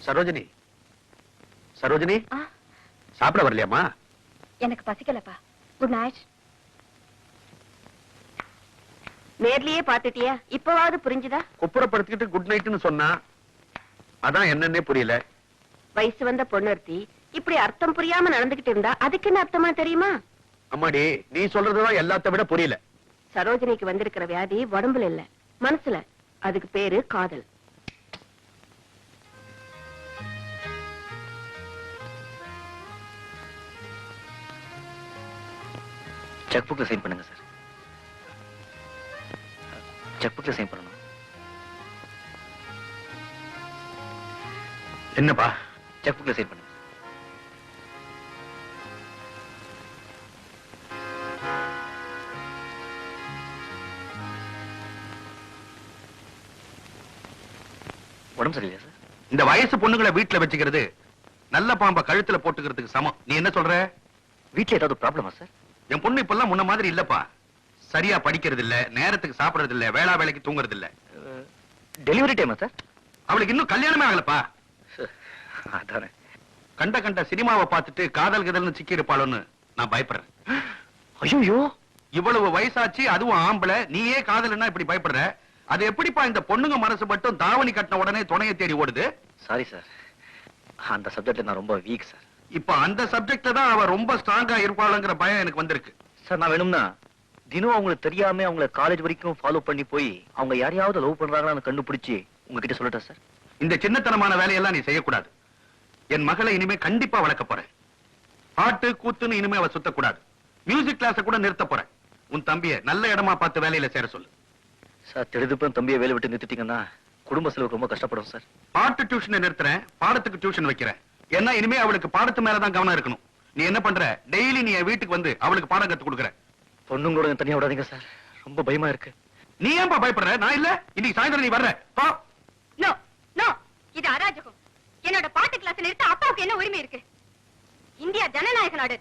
சரோஜினி, சரோஜினி, சாப்பிட வரலையாமா? எனக்கு பசிக்கலப்பா. Good night. நேர்லயே பாத்துட்டியா? இப்பவாவது புரிஞ்சுதா? குப்புறப்படுத்திக்கிட்டு குட் நைட்னு சொன்னா அதான் என்னன்னே புரியல. வயசு வந்த பொண்ணொருத்தி இப்படி அர்த்தம் புரியாம நடந்துகிட்டு இருந்தா அதுக்கு என்ன அர்த்தமா தெரியுமா? அம்மாடி, நீ சொல்றதுதான் எல்லாத்த விட புரியல. சரோஜினிக்கு வந்திருக்கிற வியாதி உடம்புல இல்ல, மனசுல. அதுக்கு பேரு காதல். செக் புக்ல சைன் பண்ணுங்க சார். செக் புக்ல சைன் பண்ணணும். என்னப்பா? செக் புக்ல சைன் பண்ணுங்க. உடம்பு சரியில்லையா சார்? இந்த வயசு பொண்ணுங்களை வீட்டுல வச்சுக்கிறது நல்ல பாம்பை கழுத்துல போட்டுக்கிறதுக்கு சமம். நீ என்ன சொல்ற? வீட்டுல ஏதாவது ப்ராப்ளமா சார்? என் பொண்ணு இப்பெல்லாம் முன்ன மாதிரி இல்லப்பா. சரியா படிக்கிறது இல்ல, நேரத்துக்கு சாப்பிடறது இல்ல, வேளா வேலைக்கு தூங்குறது இல்ல. டெலிவரி டைமா சார்? அவளுக்கு இன்னும் கல்யாணமே ஆகலப்பா. அதானே. கண்ட கண்ட சினிமாவை பார்த்துட்டு காதல் கதல்னு சிக்கி இருப்பாளோன்னு நான் பயப்படுறேன். ஐயோ, இவ்வளவு வயசாச்சு, அதுவும் ஆம்பளை, நீயே காதல்னா இப்படி பயப்படுற? அது எப்படிப்பா இந்த பொண்ணுங்க மனசு மட்டும் தாவணி கட்டின உடனே துணையை தேடி ஓடுது? சாரி சார், அந்த சப்ஜெக்ட்ல நான் ரொம்ப வீக் சார். இப்ப அந்த சப்ஜெக்ட்ல தான் அவ ரொம்ப ஸ்ட்ராங்கா இருப்பாளுங்கிற பயம் எனக்கு வந்திருக்கு. சார், நான் வேணும்னா தினம் அவங்களுக்கு தெரியாம அவங்கள காலேஜ் வரைக்கும் ஃபாலோ பண்ணி போய் அவங்க யாரையாவது லவ் பண்றாங்களான்னு கண்டுபிடிச்சு உங்ககிட்ட சொல்லட்டா சார்? இந்த சின்னத்தனமான வேலையெல்லாம் நீ செய்யக்கூடாது. என் மகளை இனிமே கண்டிப்பா வளர்க்க போறேன். பாட்டு கூத்துன்னு இனிமே அவ சுத்தக்கூடாது. மியூசிக் கிளாஸ கூட நிறுத்த போறேன். உன் தம்பிய நல்ல இடமா பார்த்து வேலையில சேர சொல்லு. சார், திடுதுப்பும் தம்பியை வேலை விட்டு நிறுத்திட்டீங்கன்னா குடும்ப செலவுக்கு ரொம்ப கஷ்டப்படும் சார். பாட்டு டியூஷனை நிறுத்துறேன், பாடத்துக்கு டியூஷன் வைக்கிறேன். ஏன்னா இனிமே அவளுக்கு பாடத்து மேலதான் கவனம் இருக்கணும். நீ என்ன பண்ற? டெய்லி நீ என் வீட்டுக்கு வந்து அவளுக்கு பாடம் கத்து கொடுக்குற. பொண்ணுங்களோட தனியா விடாதீங்க சார், ரொம்ப பயமா இருக்கு. நீ ஏன்பா பயப்படுற? நான் இல்ல, இன்னைக்கு சாயந்தரம் நீ வர்ற. போ. நோ நோ, இது அராஜகம். என்னோட பாட்டு கிளாஸ் நிறுத்த அப்பாவுக்கு என்ன உரிமை இருக்கு? இந்தியா ஜனநாயக நாடு.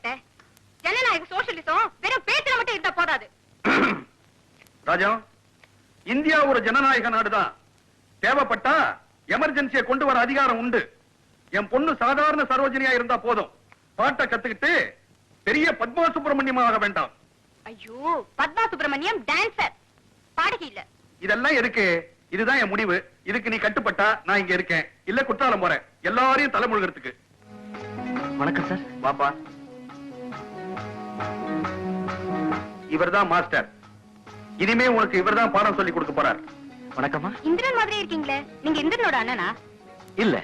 ஜனநாயக சோசியலிசம் வெறும் பேச்சுல மட்டும் இருந்தா போதாது. ராஜா, இந்தியா ஒரு ஜனநாயக நாடுதான். தேவைப்பட்டா எமர்ஜென்சியை கொண்டு வர அதிகாரம் உண்டு. என் பொண்ணு சாதாரண சரோஜினியா இருந்தா போதும். பாட்டை கத்துக்கிட்டு பெரிய பத்மா சுப்பிரமணியம் ஆக வேண்டாம். ஐயோ, பத்மா சுப்பிரமணியம் டான்சர், பாடகி இல்ல. இதெல்லாம் எதுக்கு? இதுதான் என் முடிவு. இதுக்கு நீ கட்டுப்பட்டா நான் இங்க இருக்கேன், இல்ல குற்றாலம் போறேன். எல்லாரையும் தலைமுழுகிறதுக்கு. வணக்கம் சார். பாப்பா, இவர்தான் மாஸ்டர். இனிமே உனக்கு இவர்தான் பாடம் சொல்லி கொடுக்க போறார். வணக்கம்மா. இந்திரன் மாதிரி இருக்கீங்களே, நீங்க இந்திரனோட அண்ணனா? இல்ல,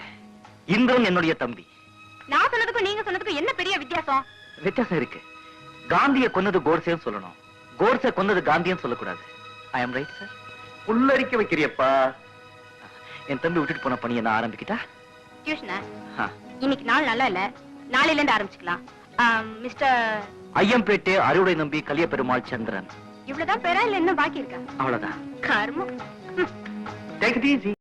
இந்திரன் என்னுடைய தம்பி. நான் சொன்னதுக்கும் நீங்க சொன்னதுக்கும் என்ன பெரிய வித்தியாசம்? வித்தியாசம் இருக்கு. காந்தியை கொன்னது கோட்சேன்னு சொல்லணும், கோட்சே கொன்னது காந்தின்னு சொல்லக்கூடாது. ஐ அம் ரைட் சார்? புல்லரிக்க வைக்கிறியப்பா. என் தம்பி விட்டுட்டு போன பணியை நான் ஆரம்பிக்கிட்டா? டியூஷனா? இன்னைக்கு நாள் நல்லா இல்ல, நாளையில இருந்து ஆரம்பிச்சுக்கலாம். மிஸ்டர் ஐயம்பேட்டை அறுவடை நம்பி கலிய பெருமாள் சந்திரன். இவ்வளவுதான் பேரா இல்ல இன்னும் பாக்கி இருக்கா? அவ்வளவுதான். கர்மம். Take it easy.